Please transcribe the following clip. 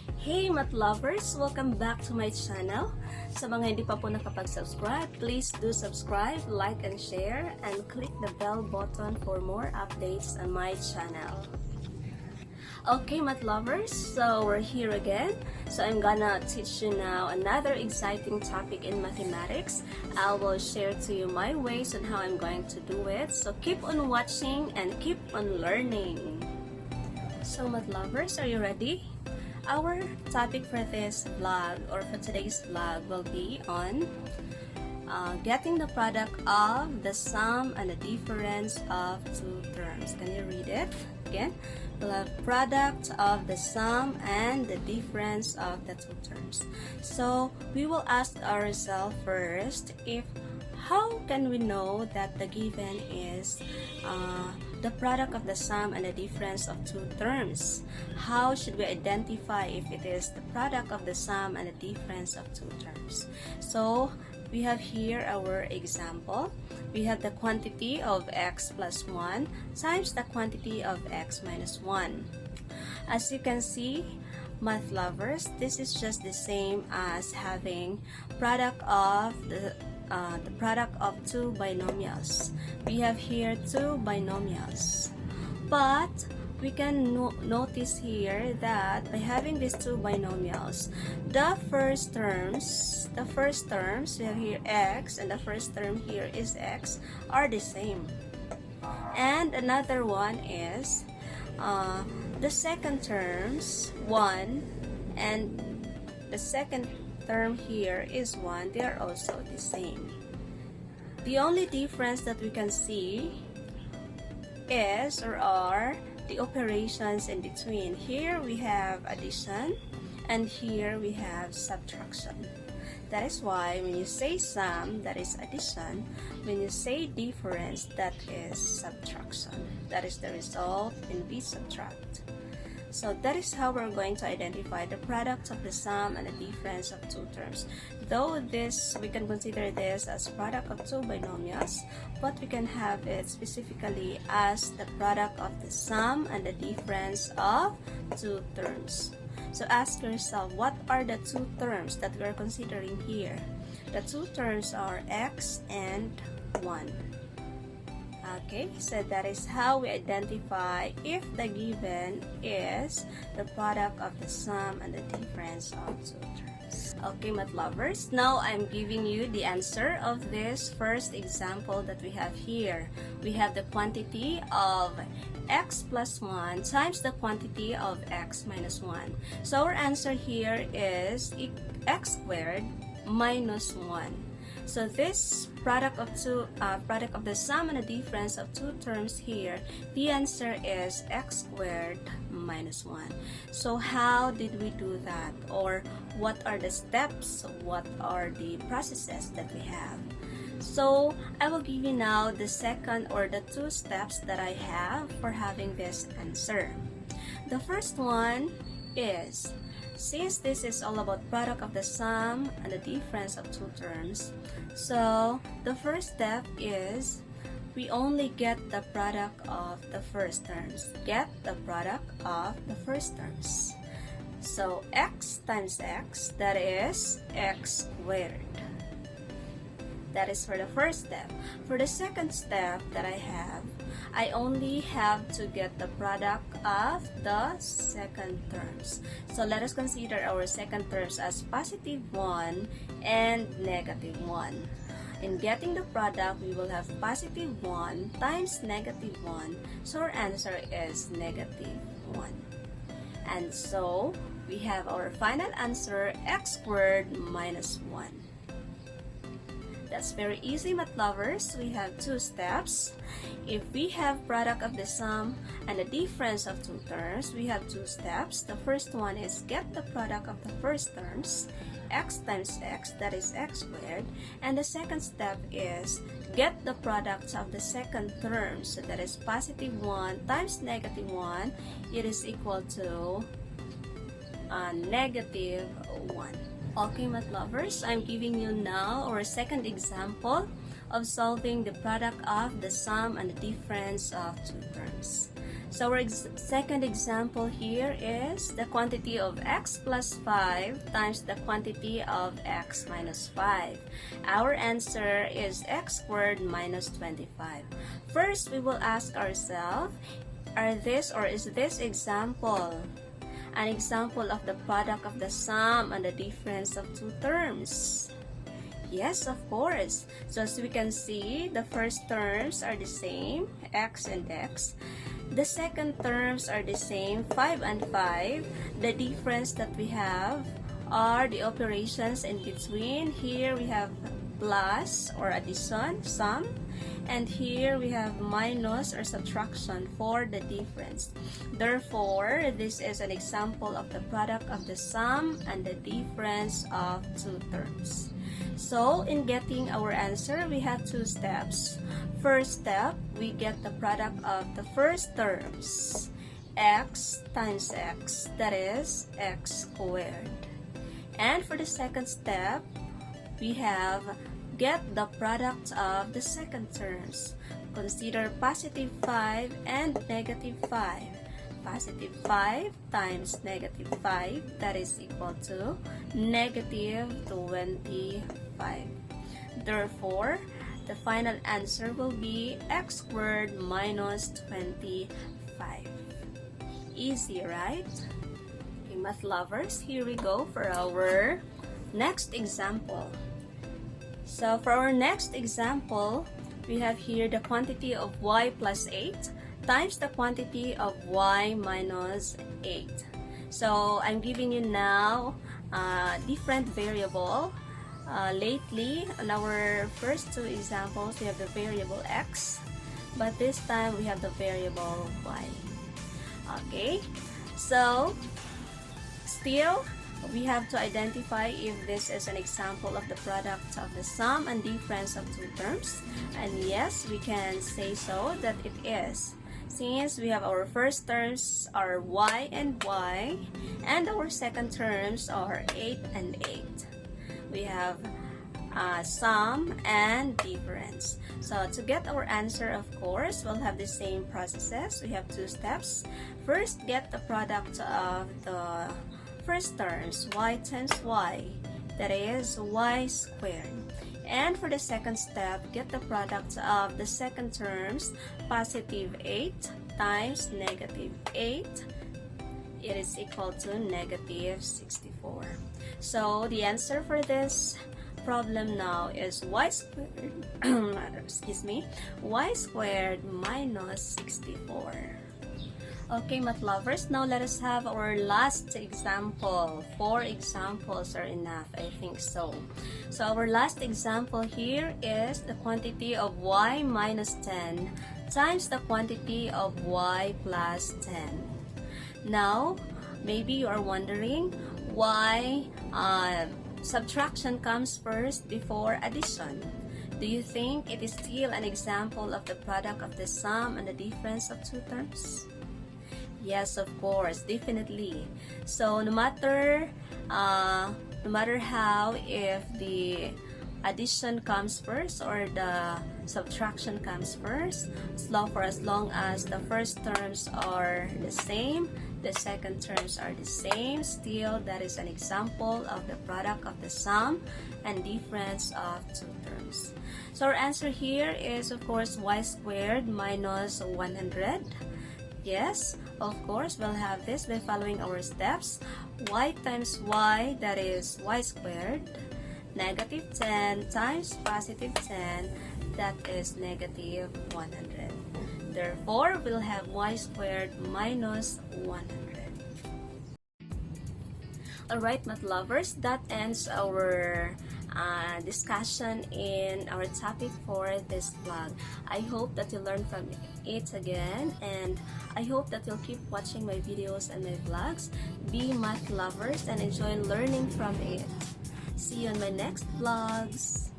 Hey math lovers! Welcome back to my channel. Sa mga hindi pa po nakapag-subscribe, please do subscribe, like and share, and click the bell button for more updates on my channel. Okay math lovers, so we're here again. So I'm gonna teach you now another exciting topic in mathematics. I will share to you my ways on how I'm going to do it. So keep on watching and keep on learning. So math lovers, are you ready? Our topic for this vlog or for today's vlog will be on getting the product of the sum and the difference of two terms. Can you read it again? We'll have product of the sum and the difference of the two terms. So we will ask ourselves first, how can we know that the given is the product of the sum and the difference of two terms? How should we identify if it is the product of the sum and the difference of two terms? So we have here our example. We have the quantity of x plus 1 times the quantity of x minus 1. As you can see, math lovers, this is just the same as having product of the product of two binomials. We have here two binomials, but we can notice here that by having these two binomials, the first terms we have here x and the first term here is x are the same. And another one is the second terms 1 and the second term here is 1, they are also the same. The only difference that we can see is or are the operations in between. Here we have addition and here we have subtraction. That is why when you say sum, that is addition. When you say difference, that is subtraction. That is the result when we subtract. So that is how we're going to identify the product of the sum and the difference of two terms. Though this, we can consider this as product of two binomials, but we can have it specifically as the product of the sum and the difference of two terms. So ask yourself, what are the two terms that we're considering here? The two terms are x and 1. Okay, so that is how we identify if the given is the product of the sum and the difference of two terms. Okay, math lovers, now I'm giving you the answer of this first example that we have here. We have the quantity of x plus 1 times the quantity of x minus 1. So our answer here is x squared minus 1. So this product of the sum and the difference of two terms here, the answer is x squared minus 1. So how did we do that? Or what are the steps? What are the processes that we have? So I will give you now the second or the two steps that I have for having this answer. The first one is, since this is all about product of the sum and the difference of two terms, so the first step is we only get the product of the first terms. Get the product of the first terms. So x times x, that is x squared. That is for the first step. For the second step that I have, I only have to get the product of the second terms. So let us consider our second terms as positive 1 and negative 1. In getting the product, we will have positive 1 times negative 1. So our answer is negative 1. And so we have our final answer, x squared minus 1. That's very easy, math lovers. We have two steps. If we have product of the sum and the difference of two terms, we have two steps. The first one is get the product of the first terms, x times x, that is x squared. And the second step is get the products of the second term. So that is positive 1 times negative 1. It is equal to negative 1. Okay, math lovers, I'm giving you now our second example of solving the product of the sum and the difference of two terms. So our second example here is the quantity of x plus 5 times the quantity of x minus 5. Our answer is x squared minus 25. First, we will ask ourselves, is this example an example of the product of the sum and the difference of two terms? Yes, of course. So as we can see, the first terms are the same, x and x. The second terms are the same, 5 and 5. The difference that we have are the operations in between. Here we have plus or addition, sum. And here we have minus or subtraction for the difference. Therefore, this is an example of the product of the sum and the difference of two terms. So, in getting our answer, we have two steps. First step, we get the product of the first terms, x times x, that is x squared. And for the second step, we have get the product of the second terms. Consider positive 5 and negative 5. Positive 5 times negative 5, that is equal to negative 25. Therefore, the final answer will be x squared minus 25. Easy, right? Okay, math lovers, here we go for our next example. So for our next example, we have here the quantity of y plus 8 times the quantity of y minus 8. So I'm giving you now different variable. Lately, on our first two examples, we have the variable x, but this time we have the variable y. Okay, so still, we have to identify if this is an example of the product of the sum and difference of two terms. And yes, we can say so that it is, since we have our first terms are y, and our second terms are 8 and 8. We have sum and difference. So to get our answer, of course, we'll have the same processes. We have two steps. First, get the product of the first terms, y times y, that is y squared. And for the second step, get the product of the second terms, positive 8 times negative 8. It is equal to negative 64. So the answer for this problem now is y squared, y squared minus 64. Okay, math lovers, now let us have our last example. 4 examples are enough, I think so. So our last example here is the quantity of y minus 10 times the quantity of y plus 10. Now, maybe you are wondering why subtraction comes first before addition. Do you think it is still an example of the product of the sum and the difference of two terms? Yes, of course, definitely. So no matter how, if the addition comes first or the subtraction comes first, for as long as the first terms are the same, the second terms are the same, still that is an example of the product of the sum and difference of two terms. So our answer here is, of course, y squared minus 100. Yes, of course, we'll have this by following our steps. Y times y, that is y squared. Negative 10 times positive 10, that is negative 100. Therefore, we'll have y squared minus 100. Alright, math lovers, that ends our discussion in our topic for this vlog. I hope that you learn from it again, and I hope that you'll keep watching my videos and my vlogs. Be math lovers and enjoy learning from it. See you on my next vlogs.